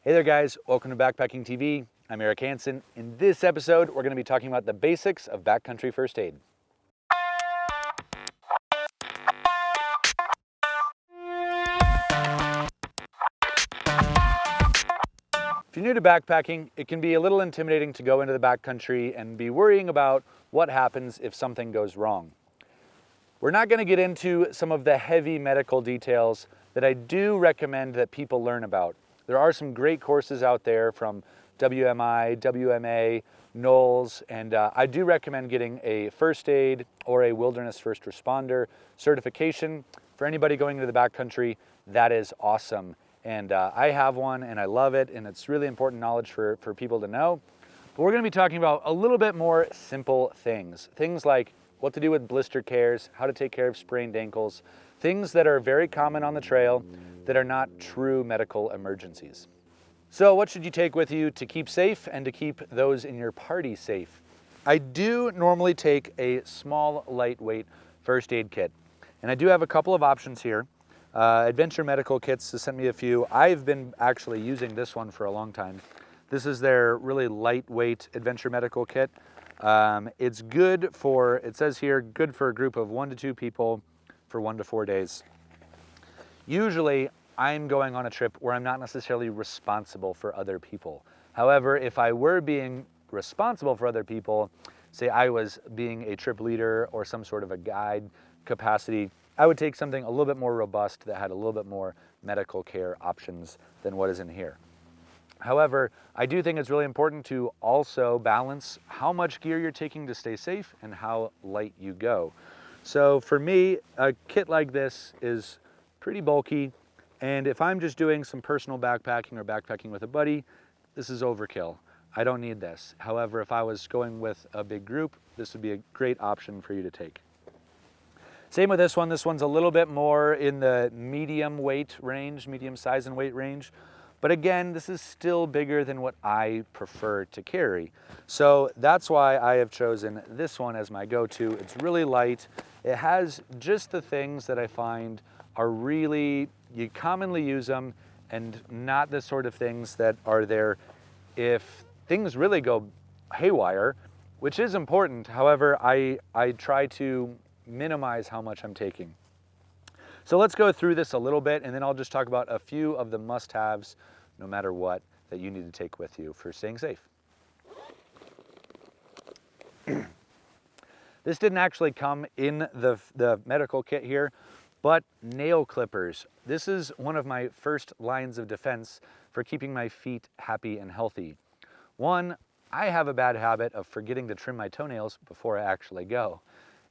Hey there guys, welcome to Backpacking TV. I'm Eric Hansen. In this episode, we're going to be talking about the basics of backcountry first aid. If you're new to backpacking, it can be a little intimidating to go into the backcountry and be worrying about what happens if something goes wrong. We're not going to get into some of the heavy medical details that I do recommend that people learn about. There are some great courses out there from WMI, WMA, NOLS, and I do recommend getting a first aid or a wilderness first responder certification. For anybody going into the backcountry, that is awesome. And I have one and I love it, and it's really important knowledge for people to know. But we're going to be talking about a little bit more simple things. Things like what to do with blister cares, how to take care of sprained ankles, things that are very common on the trail that are not true medical emergencies. So what should you take with you to keep safe and to keep those in your party safe? I do normally take a small, lightweight first aid kit. And I do have a couple of options here. Adventure Medical Kits has sent me a few. I've been actually using this one for a long time. This is their really lightweight Adventure Medical Kit. It's good for, it says here, good for a group of 1 to 2 people for 1 to 4 days. Usually, I'm going on a trip where I'm not necessarily responsible for other people. However, if I were being responsible for other people, say I was being a trip leader or some sort of a guide capacity, I would take something a little bit more robust that had a little bit more medical care options than what is in here. However, I do think it's really important to also balance how much gear you're taking to stay safe and how light you go. So for me, a kit like this is pretty bulky, and if I'm just doing some personal backpacking or backpacking with a buddy, this is overkill. I don't need this. However, if I was going with a big group, this would be a great option for you to take. Same with this one. This one's a little bit more in the medium weight range, medium size and weight range. But again, this is still bigger than what I prefer to carry. So that's why I have chosen this one as my go-to. It's really light. It has just the things that I find are really, you commonly use them, and not the sort of things that are there if things really go haywire, which is important. However, I try to minimize how much I'm taking. So let's go through this a little bit, and then I'll just talk about a few of the must-haves, no matter what, that you need to take with you for staying safe. This didn't actually come in the medical kit here, but nail clippers. This is one of my first lines of defense for keeping my feet happy and healthy. One, I have a bad habit of forgetting to trim my toenails before I actually go.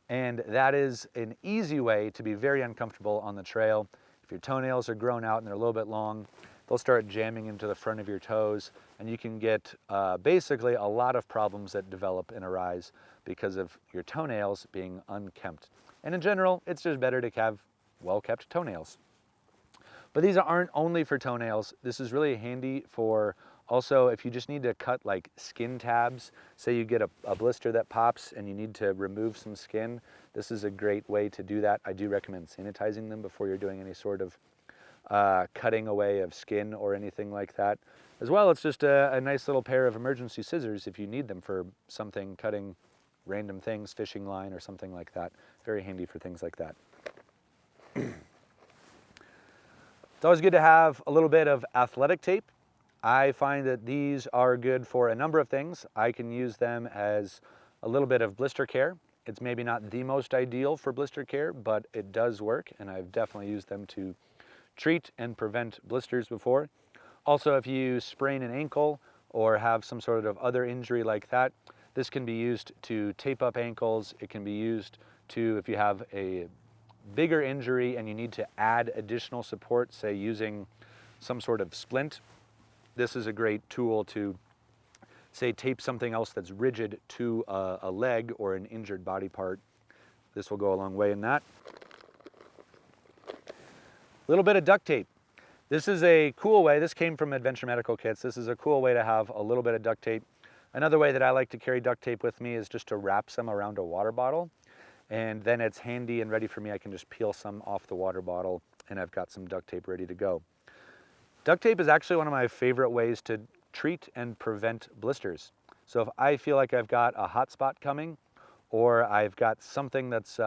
And that is an easy way to be very uncomfortable on the trail. If your toenails are grown out and they're a little bit long, they'll start jamming into the front of your toes, and you can get basically a lot of problems that develop and arise because of your toenails being unkempt. And in general, it's just better to have well-kept toenails. But these aren't only for toenails. This is really handy for also if you just need to cut like skin tabs. Say you get a blister that pops and you need to remove some skin. This is a great way to do that. I do recommend sanitizing them before you're doing any sort of cutting away of skin or anything like that. As well, it's just a nice little pair of emergency scissors if you need them for something, cutting random things, fishing line or something like that. Very handy for things like that. It's always good to have a little bit of athletic tape. I find that these are good for a number of things. I can use them as a little bit of blister care. It's maybe not the most ideal for blister care, but it does work, and I've definitely used them to treat and prevent blisters before. Also, if you sprain an ankle or have some sort of other injury like that, this can be used to tape up ankles. It can be used to, if you have a bigger injury and you need to add additional support, say using some sort of splint, this is a great tool to, say, tape something else that's rigid to a leg or an injured body part. This will go a long way in that. A little bit of duct tape. This is a cool way. This came from Adventure Medical Kits. This is a cool way to have a little bit of duct tape. Another way that I like to carry duct tape with me is just to wrap some around a water bottle. And then it's handy and ready for me. I can just peel some off the water bottle and I've got some duct tape ready to go. Duct tape is actually one of my favorite ways to treat and prevent blisters. So if I feel like I've got a hot spot coming, or I've got something that's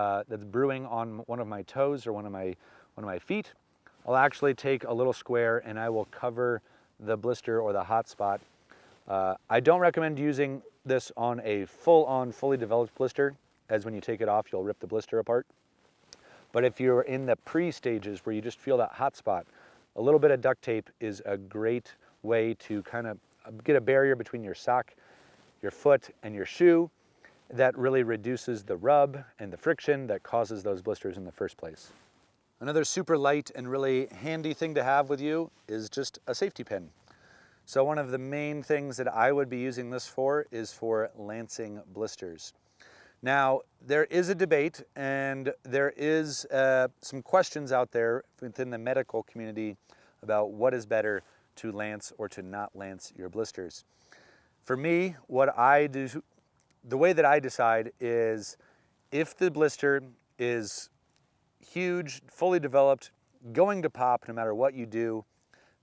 brewing on one of my toes or one of my feet, I'll actually take a little square and I will cover the blister or the hot spot. I don't recommend using this on a full-on, fully developed blister, as when you take it off, you'll rip the blister apart. But if you're in the pre-stages where you just feel that hot spot, a little bit of duct tape is a great way to kind of get a barrier between your sock, your foot, and your shoe that really reduces the rub and the friction that causes those blisters in the first place. Another super light and really handy thing to have with you is just a safety pin. So one of the main things that I would be using this for is for lancing blisters. Now, there is a debate and there is some questions out there within the medical community about what is better, to lance or to not lance your blisters. For me, what I do, the way that I decide is if the blister is huge, fully developed, going to pop no matter what you do,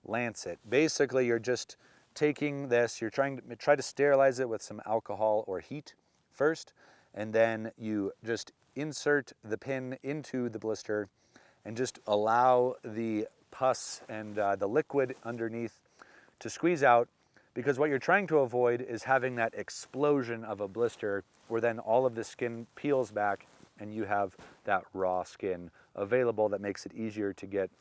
lance it. Basically, you're just taking this, you're trying to try to sterilize it with some alcohol or heat first, and then you just insert the pin into the blister and just allow the pus and the liquid underneath to squeeze out, because what you're trying to avoid is having that explosion of a blister where then all of the skin peels back and you have that raw skin available that makes it easier to get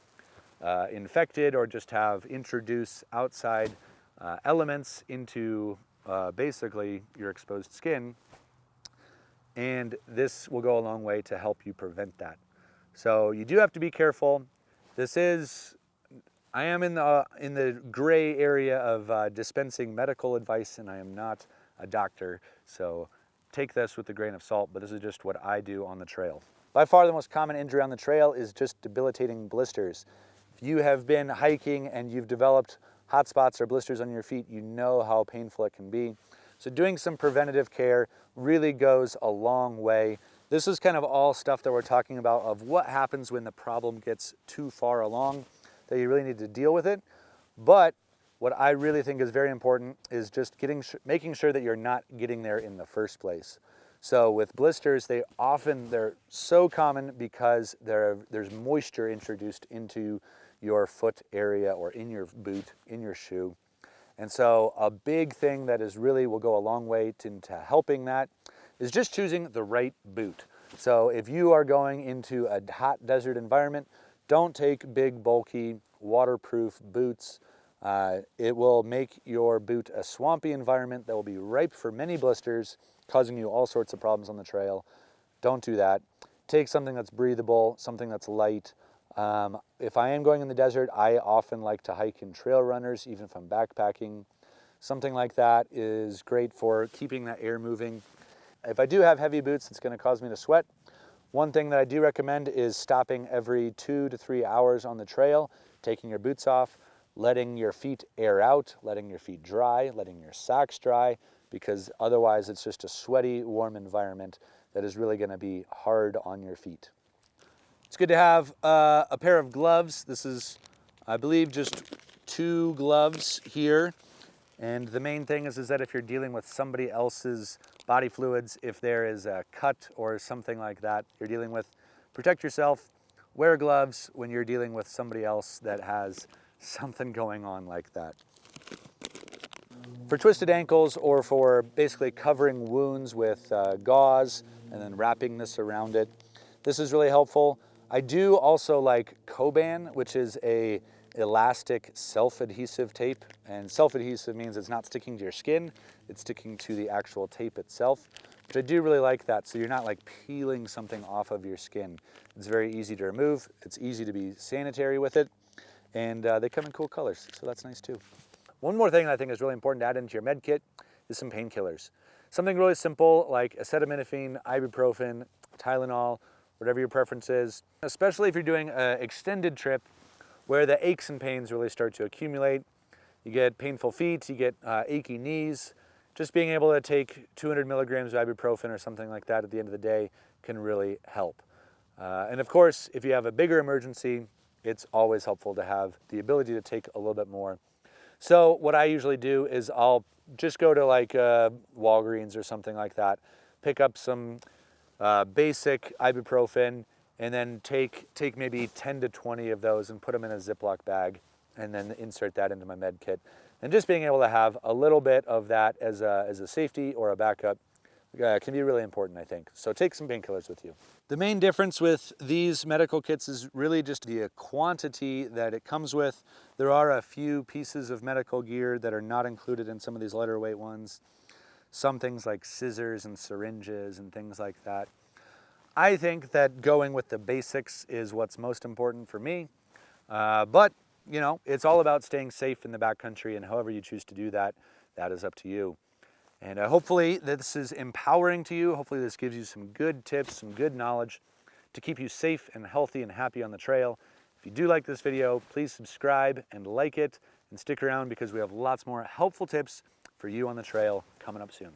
infected or just have introduce outside elements into basically your exposed skin. And this will go a long way to help you prevent that. So you do have to be careful. I am in the gray area of dispensing medical advice, and I am not a doctor, so take this with a grain of salt, but this is just what I do on the trail. By far the most common injury on the trail is just debilitating blisters. If you have been hiking and you've developed hot spots or blisters on your feet, you know how painful it can be. So doing some preventative care really goes a long way. This is kind of all stuff that we're talking about of what happens when the problem gets too far along, that you really need to deal with it. But what I really think is very important is just making sure that you're not getting there in the first place. So with blisters, they're so common because there's moisture introduced into your foot area or in your boot, in your shoe. And so a big thing that will go a long way into helping that is just choosing the right boot. So if you are going into a hot desert environment, don't take big, bulky, waterproof boots. It will make your boot a swampy environment that will be ripe for many blisters, causing you all sorts of problems on the trail. Don't do that. Take something that's breathable, something that's light. If I am going in the desert, I often like to hike in trail runners, even if I'm backpacking. Something like that is great for keeping that air moving. If I do have heavy boots, it's going to cause me to sweat. One thing that I do recommend is stopping every 2 to 3 hours on the trail, taking your boots off, letting your feet air out, letting your feet dry, letting your socks dry, because otherwise it's just a sweaty, warm environment that is really going to be hard on your feet. It's good to have a pair of gloves. This is, I believe, just 2 gloves here. And the main thing is that if you're dealing with somebody else's body fluids, if there is a cut or something like that you're dealing with, protect yourself, wear gloves when you're dealing with somebody else that has something going on like that. For twisted ankles or for basically covering wounds with gauze and then wrapping this around it, this is really helpful. I do also like Coban, which is a elastic self-adhesive tape, and self-adhesive means it's not sticking to your skin, it's sticking to the actual tape itself, which I do really like that, so you're not like peeling something off of your skin. It's very easy to remove, it's easy to be sanitary with it, and they come in cool colors, so that's nice too. One more thing that I think is really important to add into your med kit is some painkillers. Something really simple like acetaminophen, ibuprofen, Tylenol, whatever your preference is, especially if you're doing an extended trip where the aches and pains really start to accumulate. You get painful feet, you get achy knees. Just being able to take 200 milligrams of ibuprofen or something like that at the end of the day can really help. And of course, if you have a bigger emergency, it's always helpful to have the ability to take a little bit more. So what I usually do is I'll just go to like Walgreens or something like that, pick up some basic ibuprofen, and then take maybe 10 to 20 of those and put them in a Ziploc bag, and then insert that into my med kit. And just being able to have a little bit of that as a safety or a backup can be really important, I think. So take some painkillers with you. The main difference with these medical kits is really just the quantity that it comes with. There are a few pieces of medical gear that are not included in some of these lighter weight ones. Some things like scissors and syringes and things like that. I think that going with the basics is what's most important for me. But, you know, it's all about staying safe in the backcountry, and however you choose to do that, that is up to you. And hopefully this is empowering to you. Hopefully this gives you some good tips, some good knowledge to keep you safe and healthy and happy on the trail. If you do like this video, please subscribe and like it, and stick around because we have lots more helpful tips for you on the trail coming up soon.